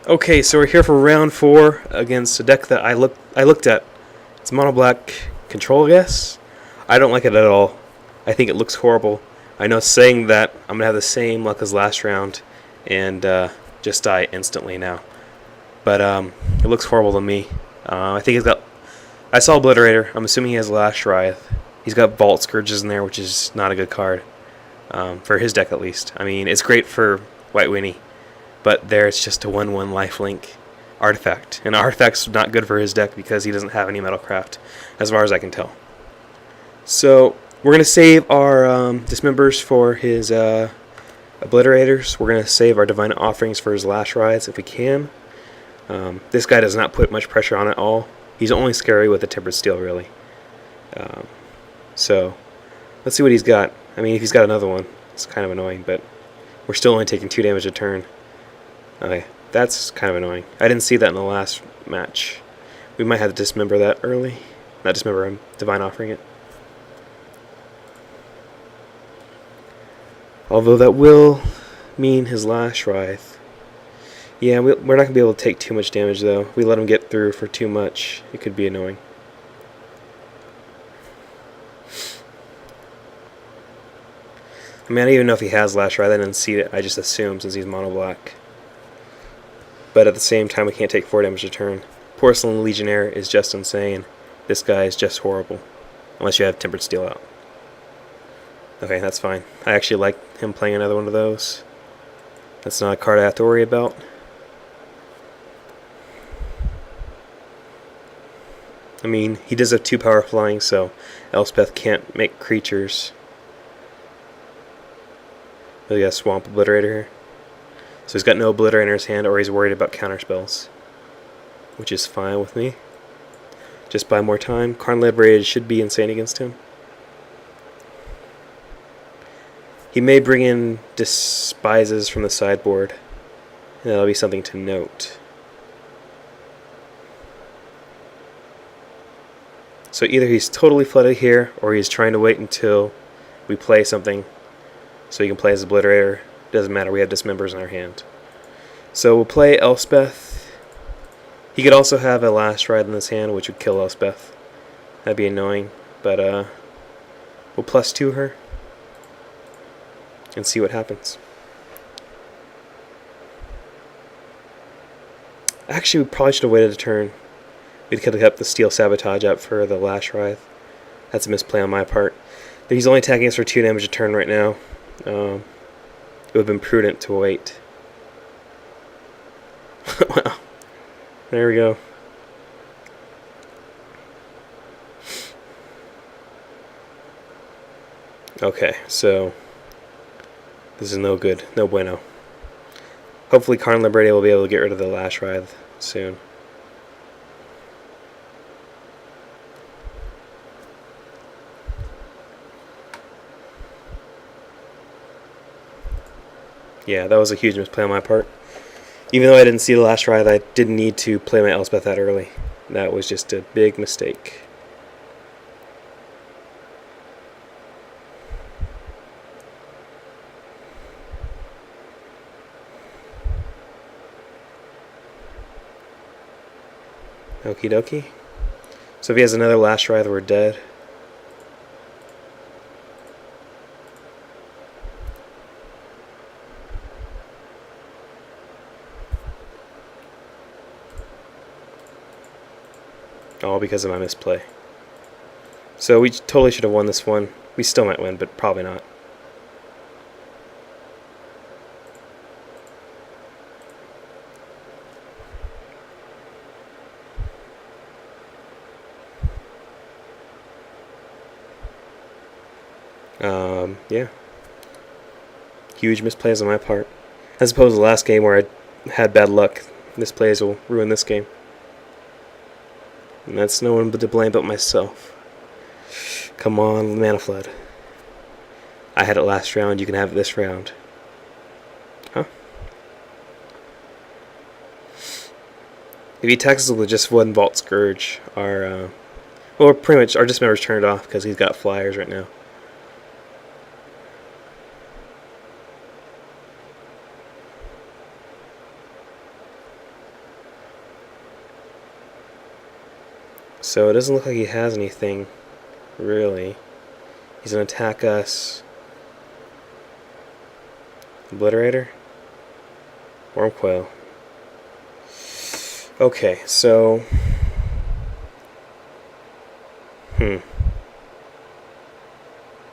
Okay, so we're here for round 4 against a deck that I looked at. It's mono black control, I guess. I don't like it at all. I think it looks horrible. I know saying that I'm gonna have the same luck as last round and just die instantly now. But it looks horrible to me. I think he's got. I saw Obliterator. I'm assuming he has Lash Writhe. He's got Vault Scourges in there, which is not a good card for his deck at least. I mean, it's great for White Winnie, but there it's just a 1/1 lifelink artifact. And artifact's not good for his deck because he doesn't have any Metalcraft, as far as I can tell. So we're going to save our Dismembers for his Obliterators. We're going to save our Divine Offerings for his Lash Writhes if we can. This guy does not put much pressure on at all. He's only scary with a Tempered Steel, really. So let's see what he's got. I mean, if he's got another one, it's kind of annoying, but we're still only taking 2 damage a turn. Okay, that's kind of annoying. I didn't see that in the last match. We might have to dismember that early. Not dismember him, Divine Offering it. Although that will mean his Lash Writhe. Yeah, we're not going to be able to take too much damage, though. If we let him get through for too much, it could be annoying. I mean, I don't even know if he has Lash Writhe. I didn't see it. I just assume since he's mono black. But at the same time, we can't take 4 damage a turn. Porcelain Legionnaire is just insane. This guy is just horrible. Unless you have Tempered Steel out. Okay, that's fine. I actually like him playing another one of those. That's not a card I have to worry about. I mean, he does have 2 power flying, so Elspeth can't make creatures. We got a Swamp Obliterator here. So he's got no Obliterator in his hand, or he's worried about counterspells. Which is fine with me. Just buy more time. Karn Liberated should be insane against him. He may bring in Despises from the sideboard, and that'll be something to note. So either he's totally flooded here, or he's trying to wait until we play something so he can play his Obliterator. Doesn't matter, we have Dismembers in our hand. So we'll play Elspeth. He could also have a Lash Writhe in his hand, which would kill Elspeth. That'd be annoying, but we'll +2 her and see what happens. Actually, we probably should have waited a turn. We could have kept the Steel Sabotage up for the Lash Writhe. That's a misplay on my part. He's only attacking us for 2 damage a turn right now. It would have been prudent to wait. Wow. There we go. Okay, so this is no good. No bueno. Hopefully Karn Liberated will be able to get rid of the Lash Writhe soon. Yeah, that was a huge misplay on my part. Even though I didn't see the Lash Writhe, I didn't need to play my Elspeth that early. That was just a big mistake. Okie dokie. So if he has another Lash Writhe, we're dead. All because of my misplay. So we totally should have won this one. We still might win, but probably not. Yeah. Huge misplays on my part. As opposed to the last game where I had bad luck. Misplays will ruin this game. And that's no one but to blame but myself. Come on, Mana Flood. I had it last round, you can have it this round. Huh? If he attacks us with just 1 Vault Scourge, well, pretty much our Dismember's turned off because he's got flyers right now. So it doesn't look like he has anything, really. He's gonna attack us. Obliterator? Wormcoil. Okay, so...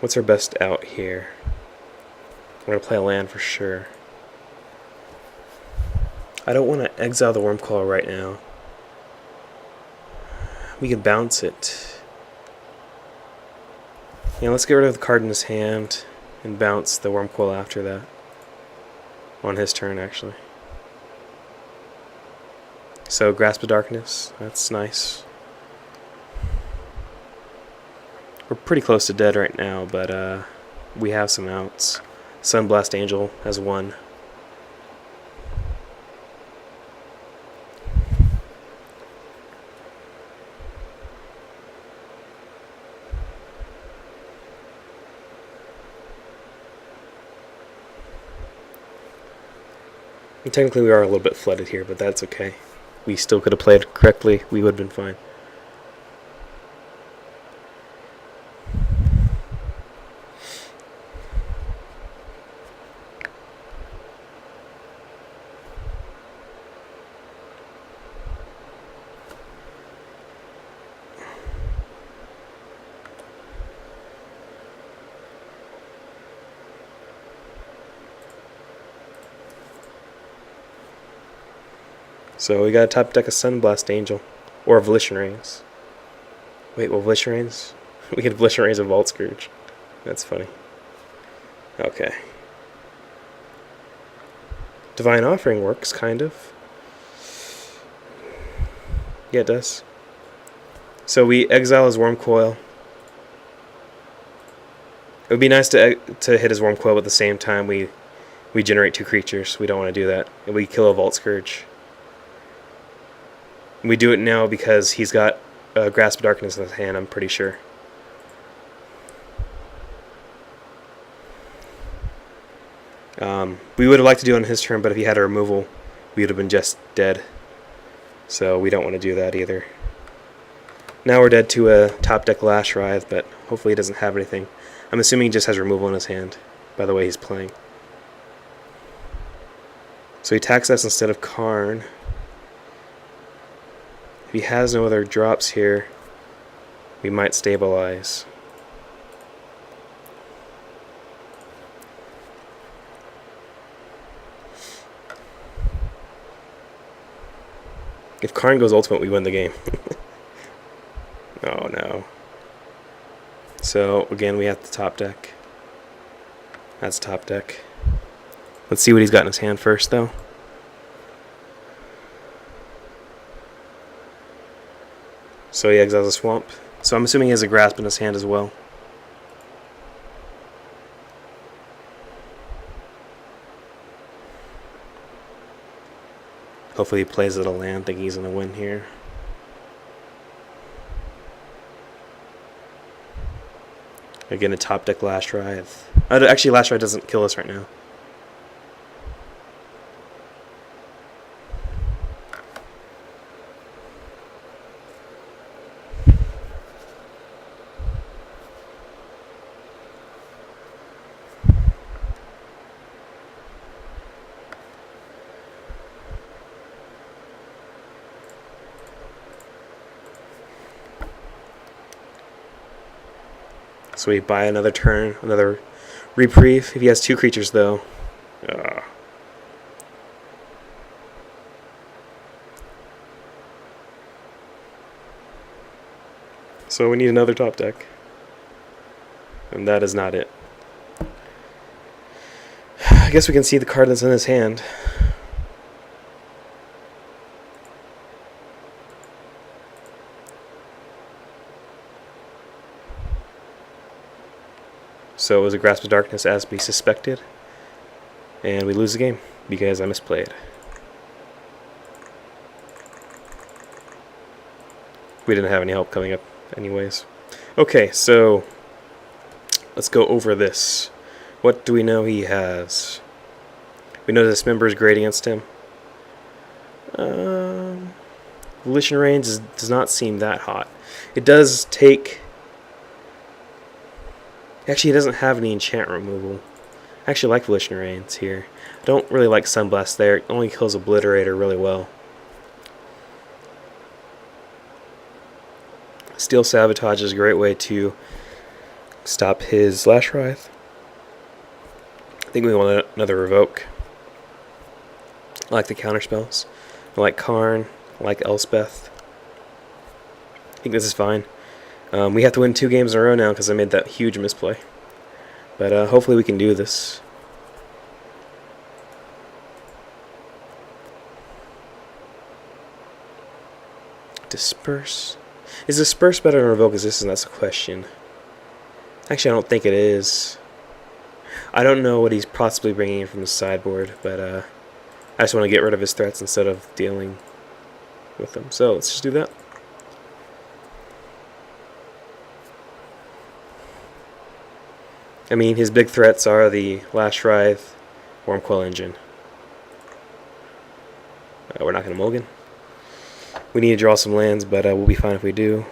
What's our best out here? I'm gonna play a land for sure. I don't want to exile the Wormcoil right now. We could bounce it. Yeah, let's get rid of the card in his hand and bounce the Wormcoil after that. On his turn, actually. So, Grasp of Darkness. That's nice. We're pretty close to dead right now, but we have some outs. Sunblast Angel has one. And technically we are a little bit flooded here, but that's okay. We still could have played correctly. We would have been fine. So we got to top deck a Sunblast Angel. Or a Volition Rains. Wait, what Volition Rains? We get Volition Rains of Vault Scourge. That's funny. Okay. Divine Offering works, kind of. Yeah, it does. So we exile his Wormcoil. It would be nice to hit his Wormcoil, but at the same time we generate 2 creatures. We don't want to do that. And we kill a Vault Scourge. We do it now because he's got Grasp of Darkness in his hand, I'm pretty sure. We would have liked to do it on his turn, but if he had a removal, we would have been just dead. So we don't want to do that either. Now we're dead to a top deck Lash Writhe, but hopefully he doesn't have anything. I'm assuming he just has removal in his hand, by the way he's playing. So he attacks us instead of Karn. If he has no other drops here, we might stabilize. If Karn goes ultimate, we win the game. Oh no. So again, we have the top deck. That's top deck. Let's see what he's got in his hand first, though. So he exiles a swamp. So I'm assuming he has a Grasp in his hand as well. Hopefully he plays it a land, thinking he's going to win here. Again, a top deck Lash Writhe. Actually, Lash Writhe doesn't kill us right now. So we buy another turn, another reprieve. If he has 2 creatures, though. So we need another top deck. And that is not it. I guess we can see the card that's in his hand. So it was a Grasp of Darkness as we suspected. And we lose the game because I misplayed. We didn't have any help coming up anyways. Okay, so let's go over this. What do we know he has? We know this member is great against him. Volition Reigns does not seem that hot. It does take... Actually, it doesn't have any enchant removal. I actually like Volition Reigns here. I don't really like Sunblast there. It only kills Obliterator really well. Steel Sabotage is a great way to stop his Lash Writhe. I think we want another Revoke. I like the counterspells. I like Karn. I like Elspeth. I think this is fine. We have to win 2 games in a row now because I made that huge misplay. But hopefully we can do this. Disperse. Is Disperse better than Revoke Existence? That's the question. Actually, I don't think it is. I don't know what he's possibly bringing in from the sideboard, but I just want to get rid of his threats instead of dealing with them. So let's just do that. I mean, his big threats are the Lash Writhe, Wurmcoil Engine. We're not going to mulligan. We need to draw some lands, but we'll be fine if we do.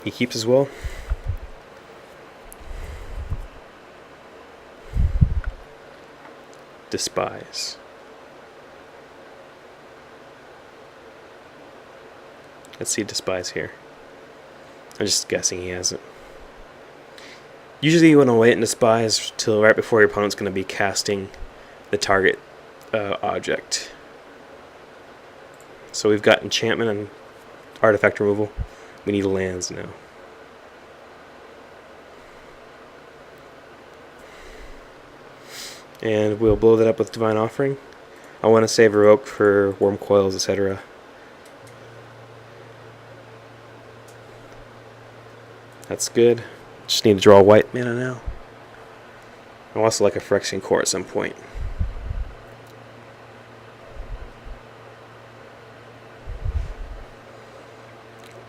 He keeps as well. Despise. Let's see Despise here. I'm just guessing he has it. Usually you want to wait and Despise till right before your opponent's going to be casting the target object. So we've got enchantment and artifact removal. We need lands now. And we'll blow that up with Divine Offering. I want to save Revoke for Wurmcoils, etc. That's good. Just need to draw white mana now. I also like a Phyrexian Core at some point.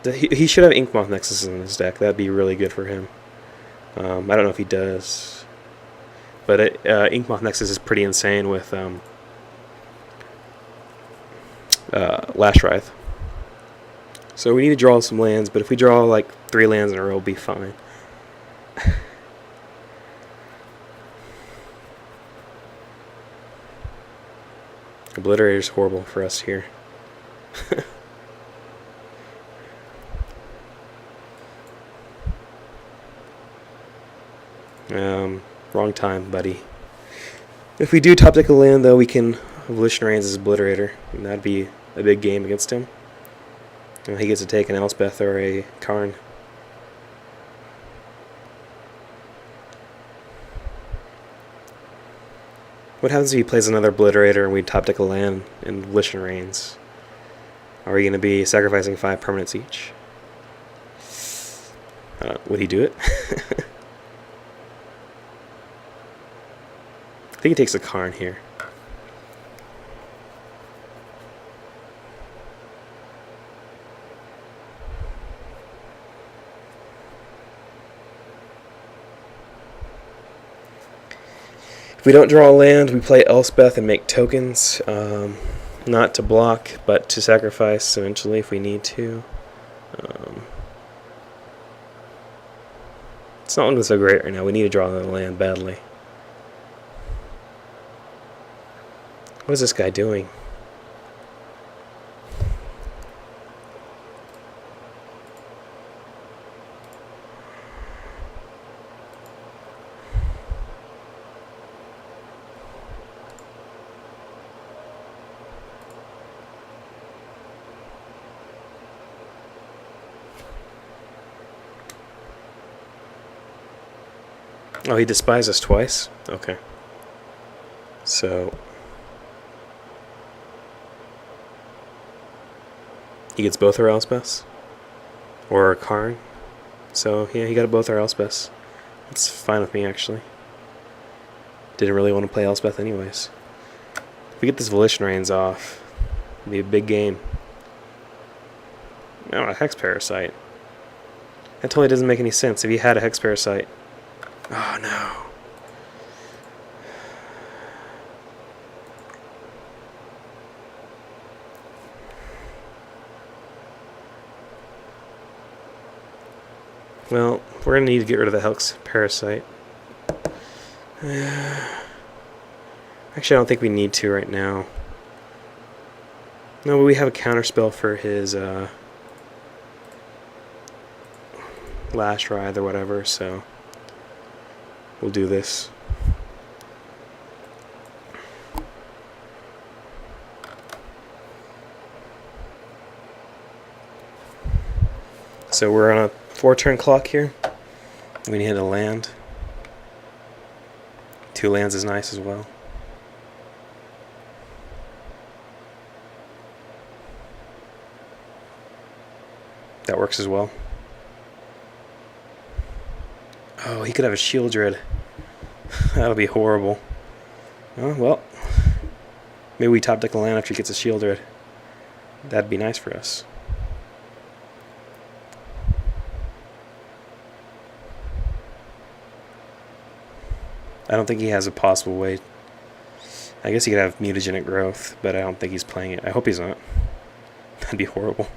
He should have Inkmoth Nexus in his deck. That'd be really good for him. I don't know if he does. But Inkmoth Nexus is pretty insane with Lash Writhe. So we need to draw some lands, but if we draw like 3 lands in a row, we'll be fine. Obliterator's horrible for us here. Wrong time, buddy. If we do top deck a land, though, we can Volition Reigns as Obliterator, and that'd be a big game against him. He gets to take an Elspeth or a Karn. What happens if he plays another Obliterator and we top deck a land in Volition Reigns? Are we going to be sacrificing 5 permanents each? Would he do it? I think he takes a Karn here. If we don't draw a land, we play Elspeth and make tokens. Not to block, but to sacrifice eventually if we need to. It's not looking so great right now. We need to draw another land badly. What is this guy doing? Oh, he despised us twice? Okay. So he gets both our Elspeths? Or a Karn? So yeah, he got both our Elspeths. That's fine with me, actually. Didn't really want to play Elspeth anyways. If we get this Volition Reigns off, it'll be a big game. Oh, a Hex Parasite. That totally doesn't make any sense if he had a Hex Parasite. Oh no. Well, we're going to need to get rid of the Hex Parasite. Actually, I don't think we need to right now. No, but we have a counterspell for his Last Writhe or whatever, so we'll do this. So we're on a 4-turn clock here. We need a land. 2 lands is nice as well. That works as well. Oh, he could have a Shieldred. That'll be horrible. Oh, well. Maybe we top deck a land after he gets a Shieldred. That'd be nice for us. I don't think he has a possible way. I guess he could have Mutagenic Growth, but I don't think he's playing it. I hope he's not. That'd be horrible.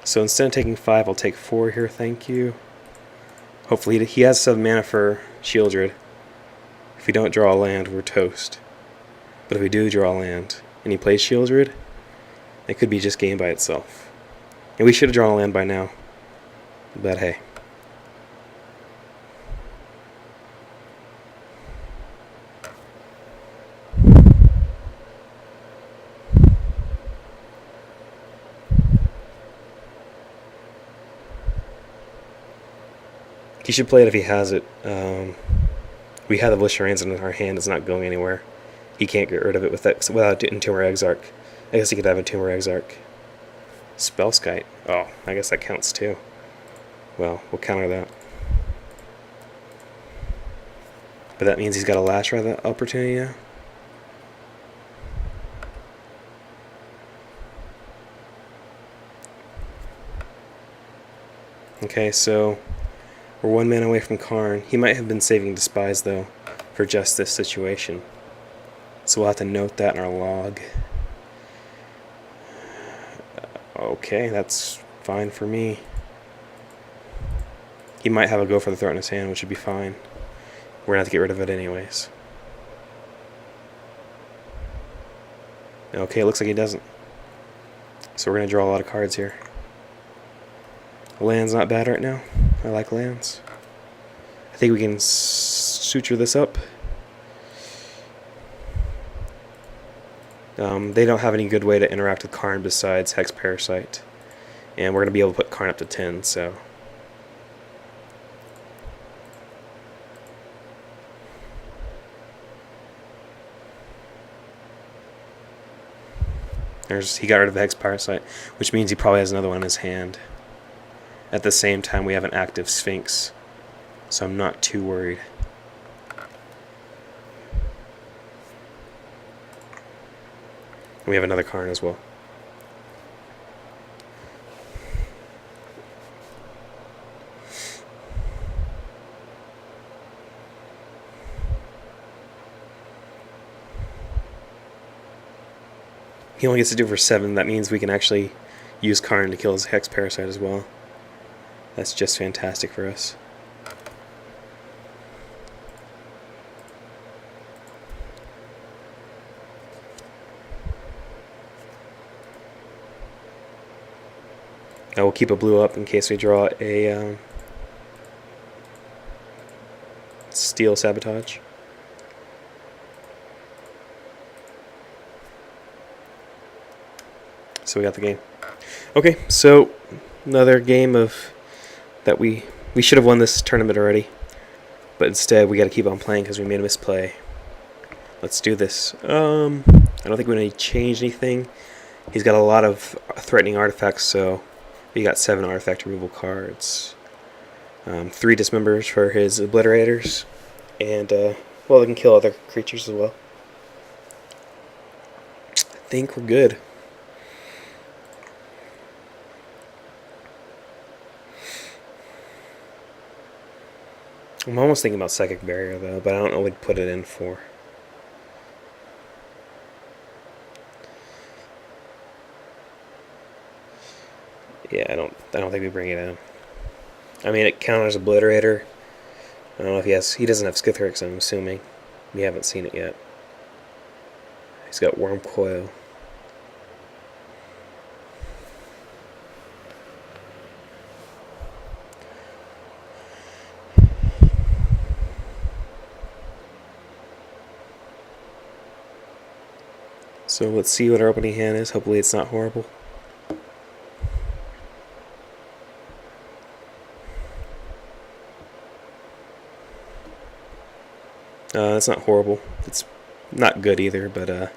So instead of taking 5, I'll take 4 here, thank you. Hopefully he has some mana for Shieldred. If we don't draw a land, we're toast. But if we do draw a land, and he plays Shieldred, it could be just game by itself. And we should have drawn a land by now. But hey. He should play it if he has it. We have the Volition in our hand. It's not going anywhere. He can't get rid of it without Entomber Exarch. I guess he could have Entomber Exarch. Spellskite. Oh, I guess that counts too. Well, we'll counter that. But that means he's got a Last Writhe opportunity now. Okay, so we're 1 mana away from Karn. He might have been saving Despise, though, for just this situation. So we'll have to note that in our log. Okay, that's fine for me. He might have a Go for the Throat in his hand, which would be fine. We're going to have to get rid of it anyways. Okay, it looks like he doesn't. So we're going to draw a lot of cards here. Land's not bad right now. I like lands. I think we can suture this up. They don't have any good way to interact with Karn besides Hex Parasite. And we're going to be able to put Karn up to 10, so... he got rid of the Hex Parasite, which means he probably has another one in his hand. At the same time, we have an active Sphinx, so I'm not too worried. We have another Karn as well. He only gets to do it for 7. That means we can actually use Karn to kill his Hex Parasite as well. That's just fantastic for us. I will keep a blue up in case we draw a Steel Sabotage. So we got the game. Okay, so another game of that we should have won this tournament already, but instead we got to keep on playing because we made a misplay. Let's do this. I don't think we need to change anything. He's got a lot of threatening artifacts, so we got 7 artifact removal cards. 3 dismembers for his obliterators, and well, they can kill other creatures as well. I think we're good. I'm almost thinking about Psychic Barrier though, but I don't know what to put it in for. Yeah, I don't think we bring it in. I mean, it counters Obliterator. I don't know if he doesn't have Skithiryx, I'm assuming. We haven't seen it yet. He's got Wurmcoil. So let's see what our opening hand is. Hopefully it's not horrible. It's not horrible. It's not good either, but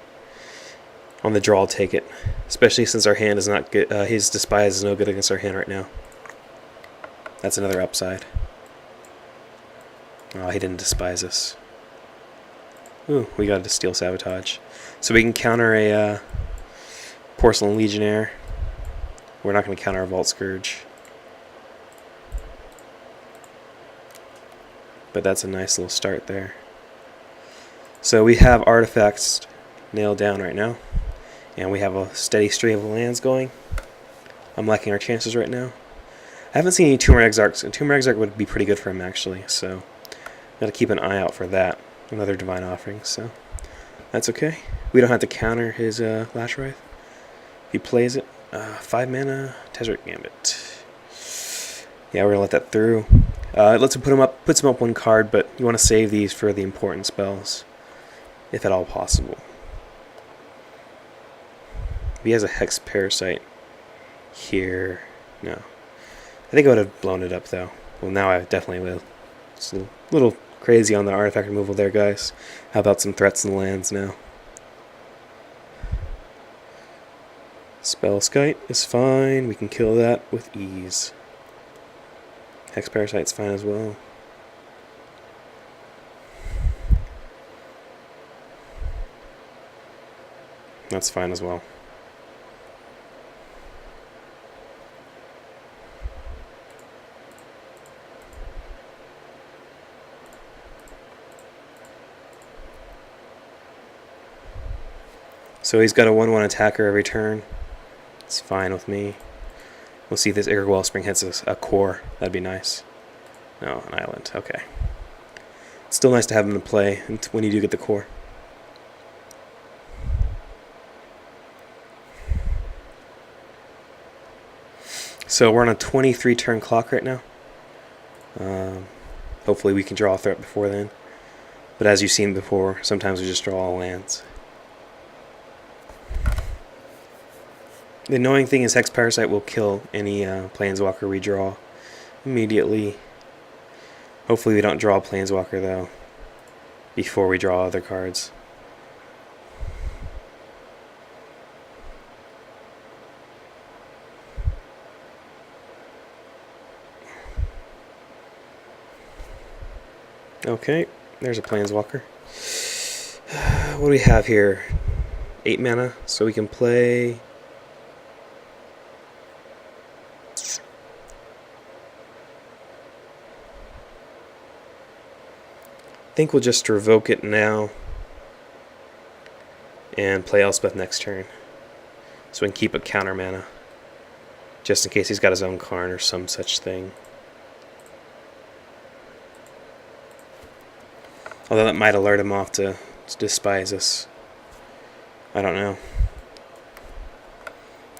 on the draw I'll take it. Especially since our hand is not good. His Despise is no good against our hand right now. That's another upside. Oh, he didn't despise us. Ooh, we got a Steel Sabotage. So we can counter a Porcelain Legionnaire. We're not going to counter a Vault Scourge. But that's a nice little start there. So we have artifacts nailed down right now. And we have a steady stream of lands going. I'm liking our chances right now. I haven't seen any Tumor Exarchs, and Tumor Exarch would be pretty good for him actually, so got to keep an eye out for that. Another Divine Offering, so that's okay. We don't have to counter his Lashwraith. If he plays it, 5 mana, Tezzeret Gambit. Yeah, we're gonna let that through. It lets him puts him up 1 card, but you want to save these for the important spells, if at all possible. If he has a Hex Parasite here, no. I think I would have blown it up though. Well, now I definitely will. It's a little crazy on the artifact removal there, guys. How about some threats in the lands now? Spellskite is fine. We can kill that with ease. Hex Parasite's fine as well. That's fine as well. So he's got a 1/1 attacker every turn. It's fine with me. We'll see if this Ichor Wellspring hits a core. That'd be nice. No, an island. Okay. It's still nice to have him to play when you do get the core. So we're on a 23 turn clock right now. Hopefully we can draw a threat before then. But as you've seen before, sometimes we just draw all lands. The annoying thing is Hex Parasite will kill any Planeswalker we draw immediately. Hopefully we don't draw a Planeswalker though before we draw other cards. Okay, there's a Planeswalker. What do we have here? 8 mana, so we can play... I think we'll just revoke it now and play Elspeth next turn, so we can keep a counter mana just in case he's got his own Karn or some such thing. Although that might alert him off to despise us. I don't know.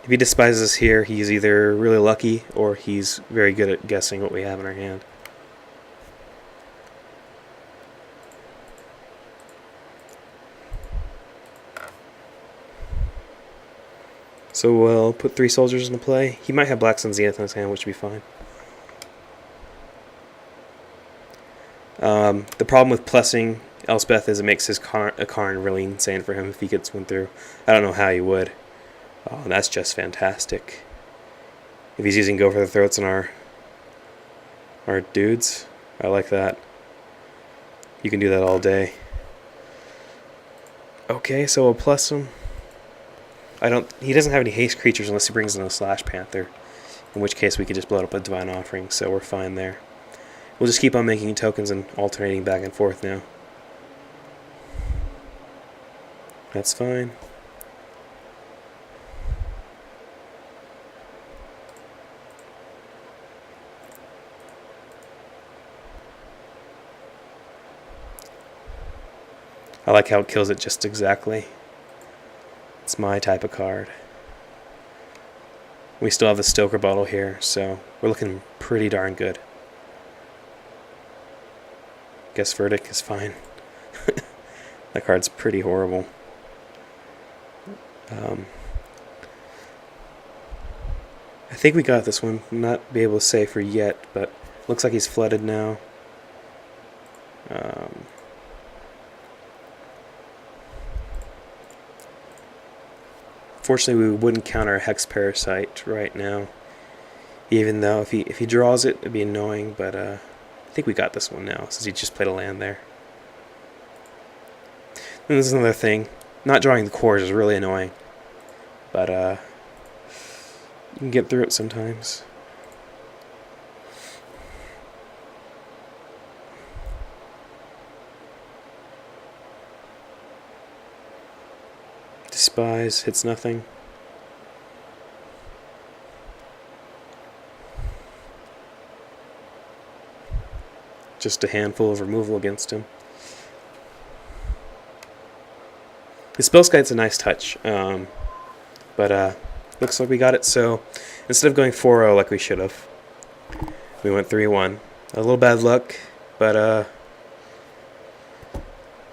If he despises us here, he's either really lucky or he's very good at guessing what we have in our hand. So we'll put 3 soldiers into play. He might have Black Sun Zenith in his hand, which would be fine. The problem with plussing Elspeth is it makes his Karn really insane for him if he gets one through. I don't know how he would. Oh, that's just fantastic. If he's using Go for the Throats on our Our dudes. I like that. You can do that all day. Okay, so we'll plus him. He doesn't have any haste creatures unless he brings in a Slash Panther, in which case we could just blow it up with Divine Offering, so we're fine there. We'll just keep on making tokens and alternating back and forth now. That's fine. I like how it kills it just exactly. It's my type of card. We still have the Stoker bottle here, so we're looking pretty darn good. Guess Verdict is fine. That card's pretty horrible. I think we got this one. Not be able to say for yet, but looks like he's flooded now. Fortunately, we wouldn't counter a Hex Parasite right now. Even though if he draws it, it'd be annoying, but I think we got this one now, since he just played a land there. And this is another thing. Not drawing the cores is really annoying. But you can get through it sometimes. Despise hits nothing. Just a handful of removal against him. The Spellskite's a nice touch, but looks like we got it. So instead of going 4-0 like we should have, we went 3-1. A little bad luck, but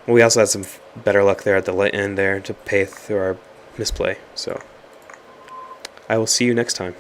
we also had some better luck there at the end there to pay through our misplay. So I will see you next time.